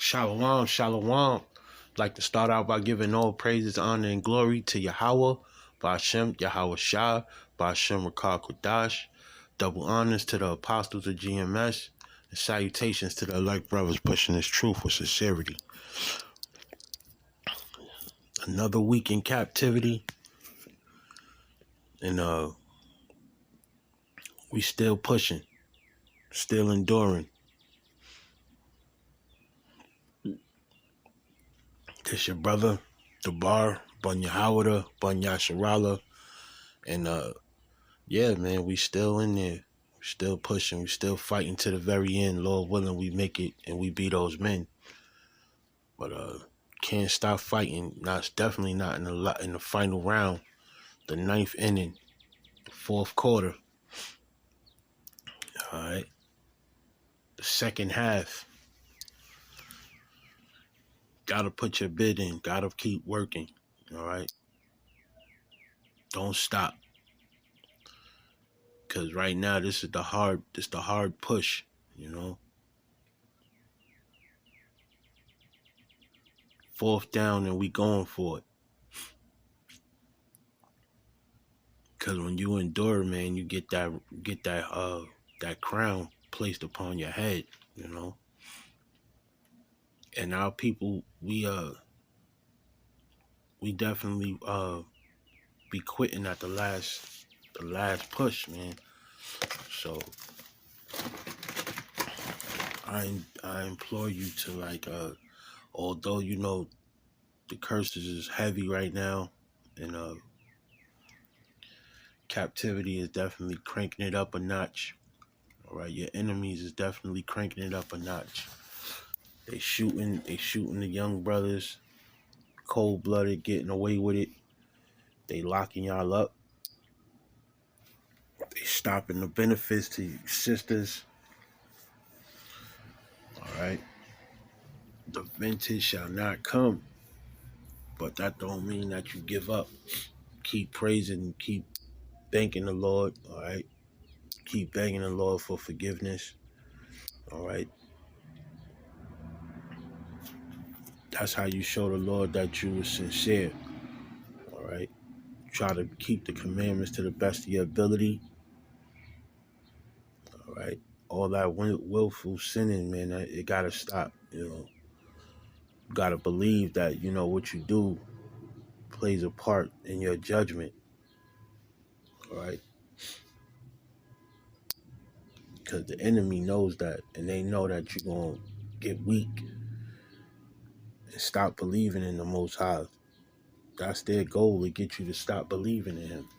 Shalom, shalom. I'd like to start out by giving all praises, honor, and glory to Yahweh, Ba'ashem, Yahweh Shah, Ba'ashem Rakah Kodash. Double honors to the apostles of GMS, and salutations to the elect brothers pushing this truth with sincerity. Another week in captivity, and we still pushing, still enduring. This your brother, the bar, Bun Yahawada, Bun Yasharala, and yeah, man, we still in there. We still pushing. We still fighting to the very end. Lord willing, we make it and we be those men. But can't stop fighting. Not definitely not in the final round, the ninth inning, the fourth quarter. All right, the second half. Gotta put your bid in. Gotta keep working. All right, don't stop. Cause right now this is the hard push. You know. Fourth down and we going for it. Cause when you endure, man, you get that crown placed upon your head, you know. And our people, we definitely be quitting at the last push, man. So I implore you to although you know the curses is heavy right now, and captivity is definitely cranking it up a notch. All right, your enemies is definitely cranking it up a notch. They shooting the young brothers, cold-blooded, getting away with it. They locking y'all up. They stopping the benefits to your sisters. All right. The vintage shall not come, but that don't mean that you give up. Keep praising, keep thanking the Lord. All right. Keep begging the Lord for forgiveness. All right. That's how you show the Lord that you were sincere. All right. Try to keep the commandments to the best of your ability. All right. All that willful sinning, man, it gotta stop. You know, you gotta believe that what you do plays a part in your judgment. All right. Because the enemy knows that, and they know that you're gonna get weak and stop believing in the Most High. That's their goal, to get you to stop believing in Him.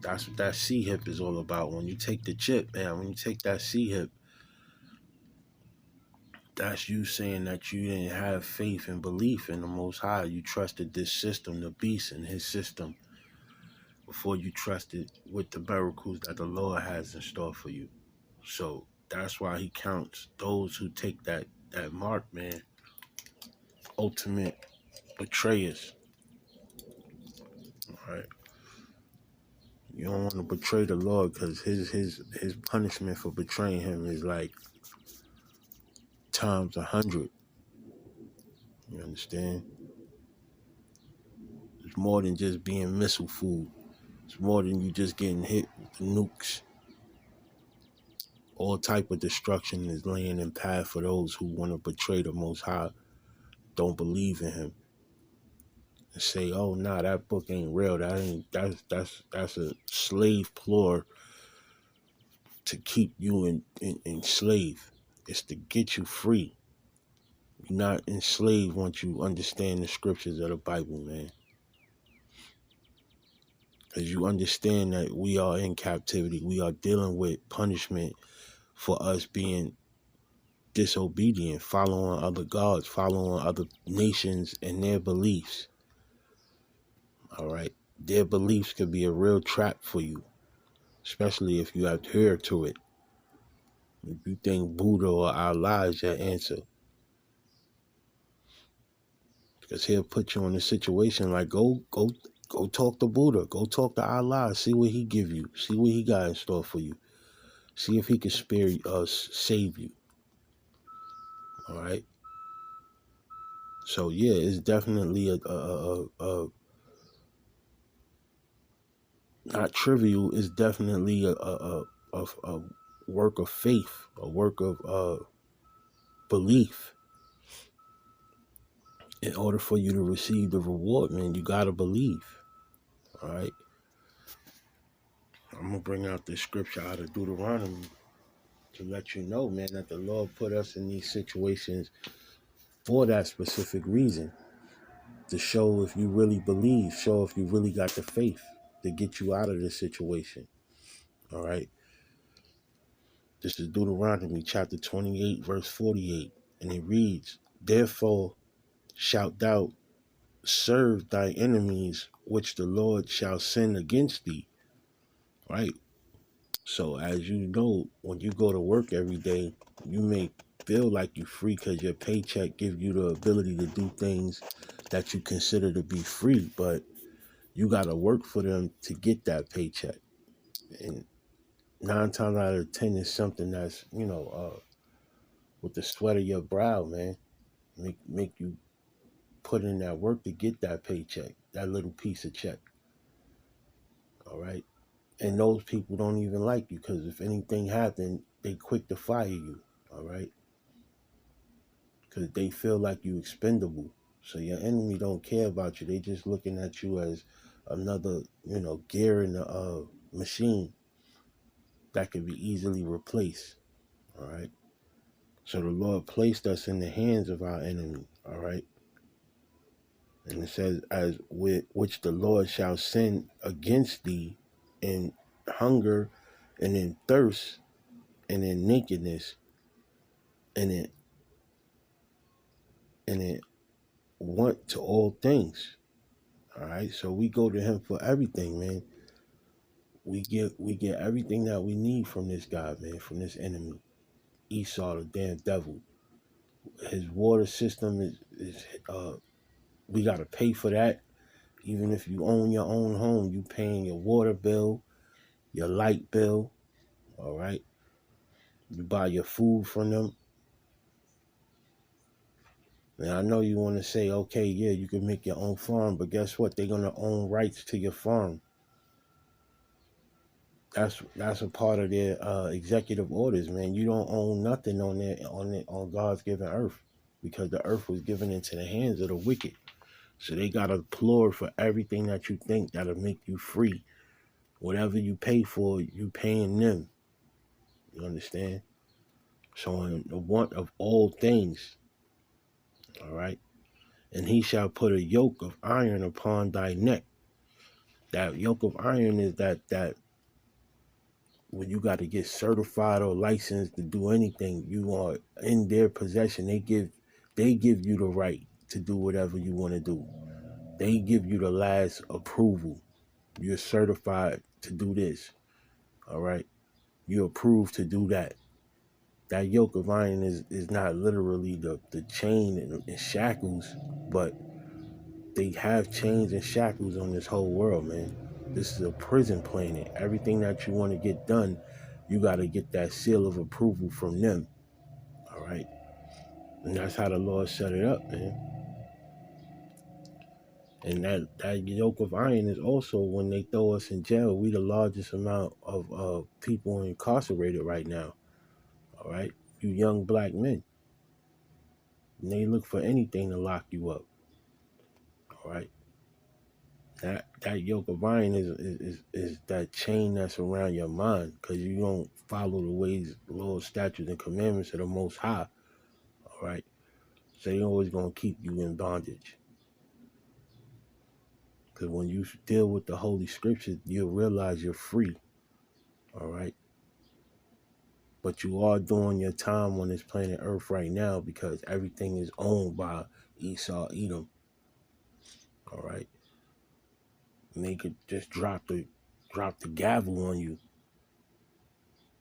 That's what that C-hip is all about. When you take the chip, man, when you take that C-hip, that's you saying that you didn't have faith and belief in the Most High. You trusted this system, the beast and his system, before you trusted with the miracles that the Lord has in store for you. So that's why He counts those who take that mark, man, ultimate betrayers. All right. You don't want to betray the Lord, because his punishment for betraying Him is like times 100. You understand? It's more than just being missile food. It's more than you just getting hit with the nukes. All type of destruction is laying in path for those who want to betray the Most High, don't believe in Him, and say, "Oh, nah, that book ain't real. That's a slave ploy to keep you enslaved. It's to get you free. You're not enslaved once you understand the scriptures of the Bible, man. Because you understand that we are in captivity. We are dealing with punishment for us being disobedient, following other gods, following other nations and their beliefs. All right? Their beliefs could be a real trap for you, especially if you adhere to it. If you think Buddha or Allah is your answer, because He'll put you in a situation like, go talk to Buddha, go talk to Allah, see what He give you, see what He got in store for you, see if He can save you. All right. So yeah, it's definitely a not trivial. It's definitely a work of faith, a work of belief. In order for you to receive the reward, man, you gotta believe. All right. I'm gonna bring out this scripture out of Deuteronomy to let you know, man, that the Lord put us in these situations for that specific reason. To show if you really believe, show if you really got the faith to get you out of this situation. All right. This is Deuteronomy chapter 28, verse 48. And it reads, therefore shalt thou serve thy enemies, which the Lord shall send against thee. Right? So as you know, when you go to work every day, you may feel like you're free because your paycheck gives you the ability to do things that you consider to be free, but you got to work for them to get that paycheck. And 9 times out of 10 is something that's, with the sweat of your brow, man, make you put in that work to get that paycheck, that little piece of check. All right. And those people don't even like you because if anything happened, they quick to fire you. All right. Because they feel like you expendable. So your enemy don't care about you. They just looking at you as another, gear in the machine that can be easily replaced. All right. So the Lord placed us in the hands of our enemy. All right. And it says, as with which the Lord shall send against thee in hunger and in thirst and in nakedness and in want to all things. All right. So we go to him for everything, man. We get everything that we need from this guy, man, from this enemy. Esau, the damn devil. His water system is we gotta pay for that. Even if you own your own home, you paying your water bill, your light bill, all right? You buy your food from them. And I know you want to say, okay, yeah, you can make your own farm, but guess what? They're gonna own rights to your farm. That's a part of their executive orders, man. You don't own nothing on God's given earth, because the earth was given into the hands of the wicked. So they got a plore for everything that you think that'll make you free. Whatever you pay for, you paying them. You understand? So in the want of all things, all right? And he shall put a yoke of iron upon thy neck. That yoke of iron is that when you got to get certified or licensed to do anything, you are in their possession. They give you the right to do whatever you want to do. They give you the last approval. You're certified to do this. All right. You're approved to do that. That yoke of iron is not literally the chain and shackles, but they have chains and shackles on this whole world, man. This is a prison planet. Everything that you want to get done, you got to get that seal of approval from them. All right. And that's how the Lord set it up, man. And that yoke of iron is also when they throw us in jail, we the largest amount of people incarcerated right now. All right. You young black men. And they look for anything to lock you up. All right. That yoke of iron is that chain that's around your mind because you don't follow the ways, laws, statutes, and commandments of the Most High. All right. So they always gonna keep you in bondage. Because when you deal with the Holy Scriptures, you'll realize you're free. All right. But you are doing your time on this planet Earth right now because everything is owned by Esau, Edom. All right. And they could just drop the gavel on you,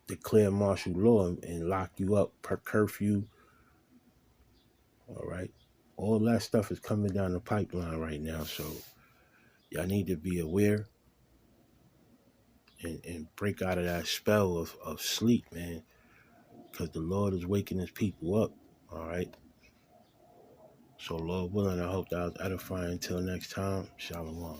declare martial law, and lock you up per curfew. All right. All that stuff is coming down the pipeline right now. So y'all need to be aware and break out of that spell of sleep, man. Because the Lord is waking his people up. All right. So, Lord willing, I hope that was edifying. Until next time, Shalom.